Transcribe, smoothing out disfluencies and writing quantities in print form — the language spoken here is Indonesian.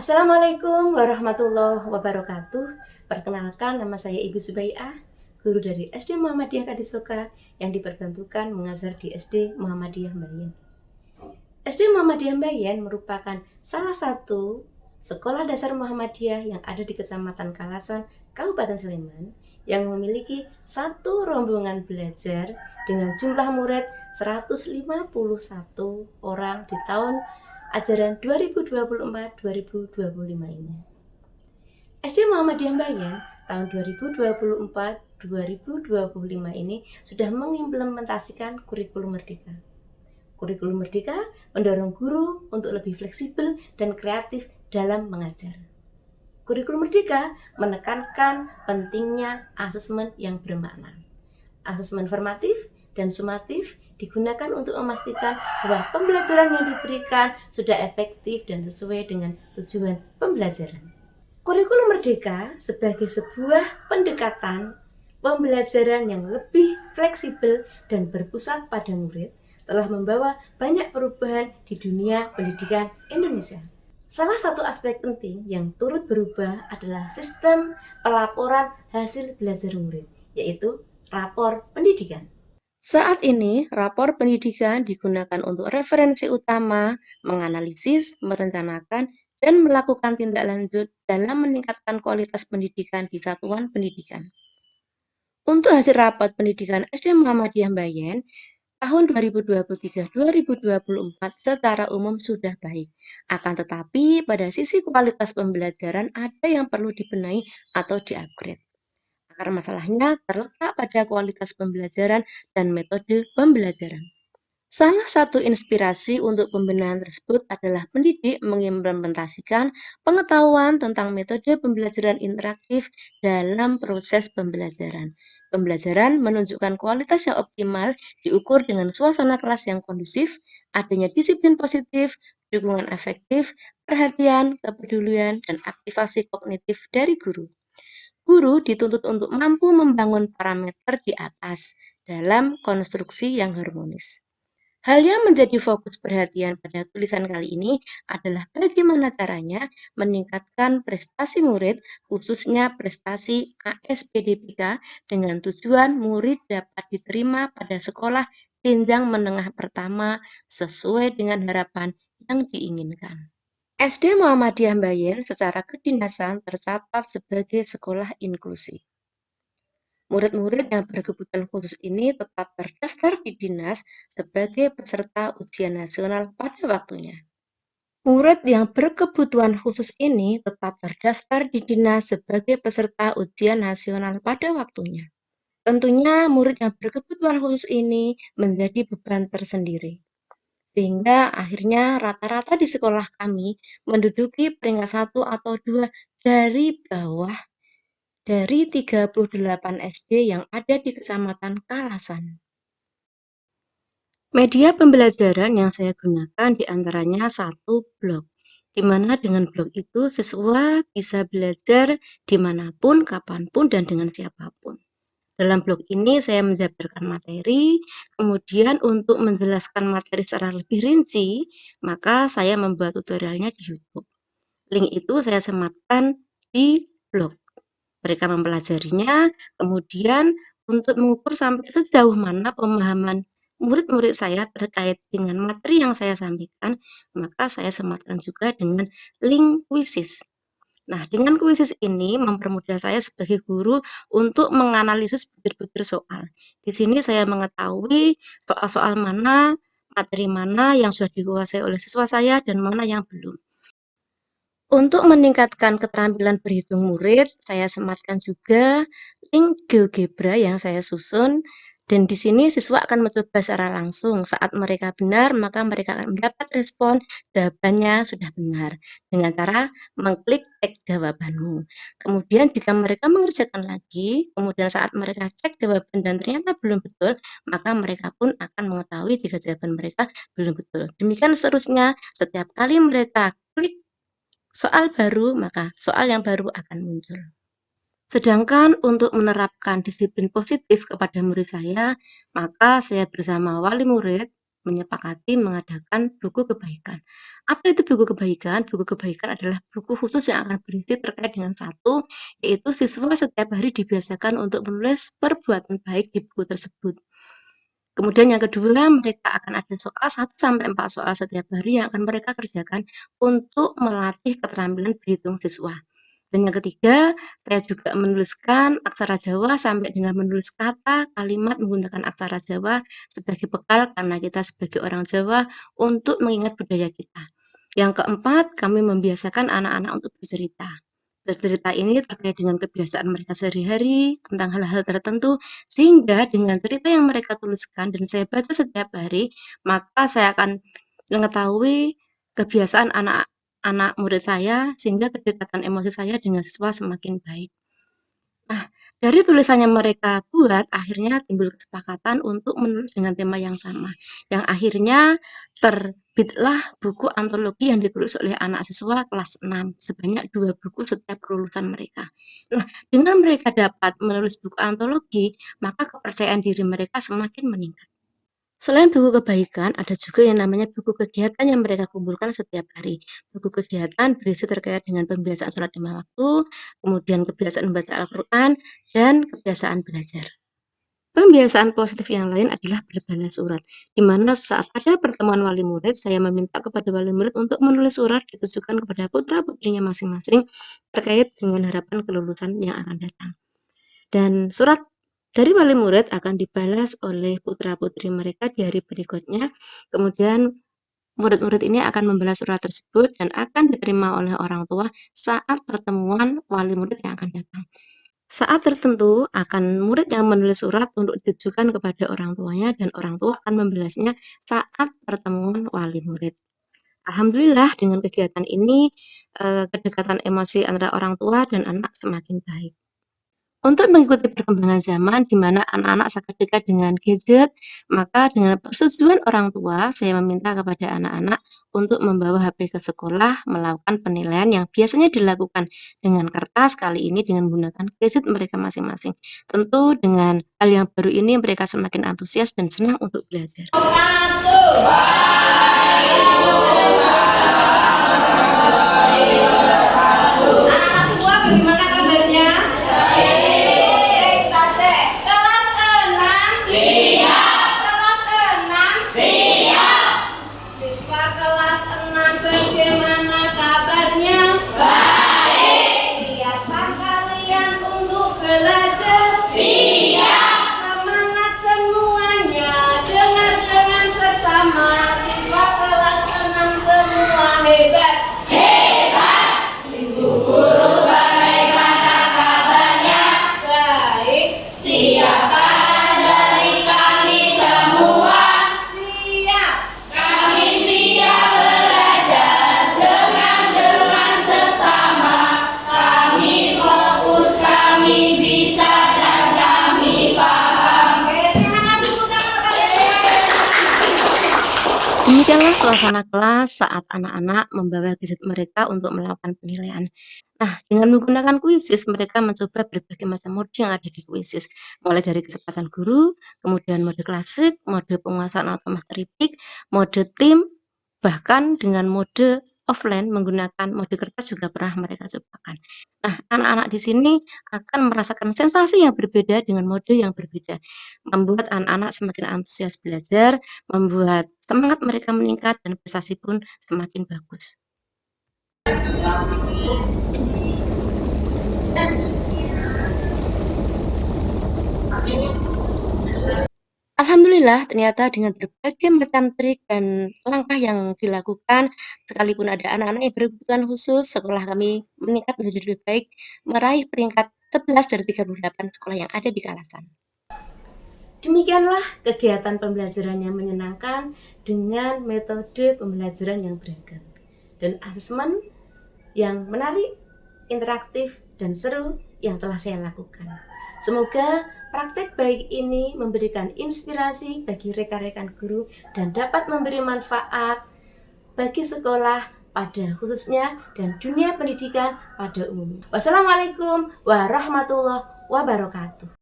Assalamualaikum warahmatullahi wabarakatuh. Perkenalkan, nama saya Ibu Subai'ah, guru dari SD Muhammadiyah Kadisoka yang diperbantukan mengajar di SD Muhammadiyah Mbayan. SD Muhammadiyah Mbayan merupakan salah satu sekolah dasar Muhammadiyah yang ada di Kecamatan Kalasan, Kabupaten Sleman, yang memiliki satu rombongan belajar dengan jumlah murid 151 orang di tahun ajaran 2024-2025 ini. SD Muhammadiyah Mbayan tahun 2024-2025 ini sudah mengimplementasikan kurikulum Merdeka. Kurikulum Merdeka mendorong guru untuk lebih fleksibel dan kreatif dalam mengajar. Kurikulum Merdeka menekankan pentingnya asesmen yang bermakna. Asesmen formatif dan sumatif digunakan untuk memastikan bahwa pembelajaran yang diberikan sudah efektif dan sesuai dengan tujuan pembelajaran. Kurikulum Merdeka sebagai sebuah pendekatan pembelajaran yang lebih fleksibel dan berpusat pada murid telah membawa banyak perubahan di dunia pendidikan Indonesia. Salah satu aspek penting yang turut berubah adalah sistem pelaporan hasil belajar murid, yaitu rapor pendidikan. Saat ini, rapor pendidikan digunakan untuk referensi utama, menganalisis, merencanakan, dan melakukan tindak lanjut dalam meningkatkan kualitas pendidikan di satuan pendidikan. Untuk hasil rapat pendidikan SD Muhammadiyah Mbayan tahun 2023-2024 secara umum sudah baik. Akan tetapi, pada sisi kualitas pembelajaran ada yang perlu dibenahi atau di-upgrade. Akar masalahnya terletak pada kualitas pembelajaran dan metode pembelajaran. Salah satu inspirasi untuk pembenahan tersebut adalah pendidik mengimplementasikan pengetahuan tentang metode pembelajaran interaktif dalam proses pembelajaran. Pembelajaran menunjukkan kualitas yang optimal diukur dengan suasana kelas yang kondusif, adanya disiplin positif, dukungan efektif, perhatian, kepedulian, dan aktivasi kognitif dari guru. Guru dituntut untuk mampu membangun parameter di atas dalam konstruksi yang harmonis. Hal yang menjadi fokus perhatian pada tulisan kali ini adalah bagaimana caranya meningkatkan prestasi murid, khususnya prestasi ASPDPK, dengan tujuan murid dapat diterima pada sekolah jenjang menengah pertama sesuai dengan harapan yang diinginkan. SD Muhammadiyah Mbayan secara kedinasan tercatat sebagai sekolah inklusi. Murid-murid yang berkebutuhan khusus ini tetap terdaftar di dinas sebagai peserta ujian nasional pada waktunya. Murid yang berkebutuhan khusus ini tetap terdaftar di dinas sebagai peserta ujian nasional pada waktunya. Tentunya murid yang berkebutuhan khusus ini menjadi beban tersendiri. Sehingga akhirnya rata-rata di sekolah kami menduduki peringkat 1 atau 2 dari bawah dari 38 SD yang ada di Kecamatan Kalasan. Media pembelajaran yang saya gunakan diantaranya satu blog, di mana dengan blog itu siswa bisa belajar dimanapun, kapanpun, dan dengan siapapun. Dalam blog ini saya menjabarkan materi, kemudian untuk menjelaskan materi secara lebih rinci, maka saya membuat tutorialnya di YouTube. Link itu saya sematkan di blog. Mereka mempelajarinya, kemudian untuk mengukur sampai sejauh mana pemahaman murid-murid saya terkait dengan materi yang saya sampaikan, maka saya sematkan juga dengan link kuisis. Nah, dengan kuisis ini mempermudah saya sebagai guru untuk menganalisis butir-butir soal. Di sini saya mengetahui soal-soal mana, materi mana yang sudah dikuasai oleh siswa saya dan mana yang belum. Untuk meningkatkan keterampilan berhitung murid, saya sematkan juga link GeoGebra yang saya susun, dan di sini siswa akan mencoba secara langsung. Saat mereka benar, maka mereka akan mendapat respon jawabannya sudah benar dengan cara mengklik cek jawabanmu. Kemudian jika mereka mengerjakan lagi, kemudian saat mereka cek jawaban dan ternyata belum betul, maka mereka pun akan mengetahui jika jawaban mereka belum betul. Demikian seterusnya, setiap kali mereka klik soal baru, maka soal yang baru akan muncul. Sedangkan untuk menerapkan disiplin positif kepada murid saya, maka saya bersama wali murid menyepakati mengadakan buku kebaikan. Apa itu buku kebaikan? Buku kebaikan adalah buku khusus yang akan berisi terkait dengan satu, yaitu siswa setiap hari dibiasakan untuk menulis perbuatan baik di buku tersebut. Kemudian yang kedua, mereka akan ada soal 1 sampai 4 soal setiap hari yang akan mereka kerjakan untuk melatih keterampilan berhitung siswa. Dan yang ketiga, saya juga menuliskan aksara Jawa sampai dengan menulis kata, kalimat menggunakan aksara Jawa sebagai bekal karena kita sebagai orang Jawa untuk mengingat budaya kita. Yang keempat, kami membiasakan anak-anak untuk bercerita. Bercerita ini terkait dengan kebiasaan mereka sehari-hari, tentang hal-hal tertentu, sehingga dengan cerita yang mereka tuliskan dan saya baca setiap hari, maka saya akan mengetahui kebiasaan anak murid saya, sehingga kedekatan emosi saya dengan siswa semakin baik. Nah, dari tulisan yang mereka buat, akhirnya timbul kesepakatan untuk menulis dengan tema yang sama, yang akhirnya terbitlah buku antologi yang ditulis oleh anak siswa kelas 6, sebanyak 2 buku setiap kelulusan mereka. Nah, dengan mereka dapat menulis buku antologi, maka kepercayaan diri mereka semakin meningkat. Selain buku kebaikan, ada juga yang namanya buku kegiatan yang mereka kumpulkan setiap hari. Buku kegiatan berisi terkait dengan pembiasaan sholat 5 waktu, kemudian kebiasaan membaca Al-Quran, dan kebiasaan belajar. Pembiasaan positif yang lain adalah berbalas surat, di mana saat ada pertemuan wali murid, saya meminta kepada wali murid untuk menulis surat ditujukan kepada putra-putrinya masing-masing terkait dengan harapan kelulusan yang akan datang. Dan surat dari wali murid akan dibalas oleh putra-putri mereka di hari berikutnya. Kemudian murid-murid ini akan membalas surat tersebut dan akan diterima oleh orang tua saat pertemuan wali murid yang akan datang. Saat tertentu akan murid yang menulis surat untuk ditujukan kepada orang tuanya dan orang tua akan membalasnya saat pertemuan wali murid. Alhamdulillah dengan kegiatan ini kedekatan emosi antara orang tua dan anak semakin baik. Untuk mengikuti perkembangan zaman di mana anak-anak sangat dekat dengan gadget, maka dengan persetujuan orang tua, saya meminta kepada anak-anak untuk membawa HP ke sekolah, melakukan penilaian yang biasanya dilakukan dengan kertas, kali ini dengan menggunakan gadget mereka masing-masing. Tentu dengan hal yang baru ini mereka semakin antusias dan senang untuk belajar. Anak-anak semua bagaimana kabarnya? Kita cek. Kelas 6 siap. Kelas 6 siap. Siswa kelas 6 bagaimana kabarnya? Baik. Siapkah kalian untuk belajar? Siap. Semangat semuanya, dengar dengan seksama. Siswa kelas 6 semua hebat. Demikianlah suasana kelas saat anak-anak membawa gadget mereka untuk melakukan penilaian. Nah, dengan menggunakan Quizzes, mereka mencoba berbagai macam mode yang ada di Quizzes, mulai dari kesempatan guru, kemudian mode klasik, mode penguasaan atau mastery pick, mode tim, bahkan dengan mode offline menggunakan mode kertas juga pernah mereka cobakan. Nah, anak-anak di sini akan merasakan sensasi yang berbeda dengan mode yang berbeda, membuat anak-anak semakin antusias belajar, membuat semangat mereka meningkat dan prestasi pun semakin bagus. Alhamdulillah ternyata dengan berbagai macam trik dan langkah yang dilakukan, sekalipun ada anak-anak yang berkebutuhan khusus, sekolah kami meningkat menjadi lebih baik, meraih peringkat 11 dari 38 sekolah yang ada di Kalasan. Demikianlah kegiatan pembelajaran yang menyenangkan dengan metode pembelajaran yang beragam dan asesmen yang menarik, interaktif, dan seru yang telah saya lakukan. Semoga praktek baik ini memberikan inspirasi bagi rekan-rekan guru dan dapat memberi manfaat bagi sekolah pada khususnya dan dunia pendidikan pada umumnya. Wassalamualaikum warahmatullahi wabarakatuh.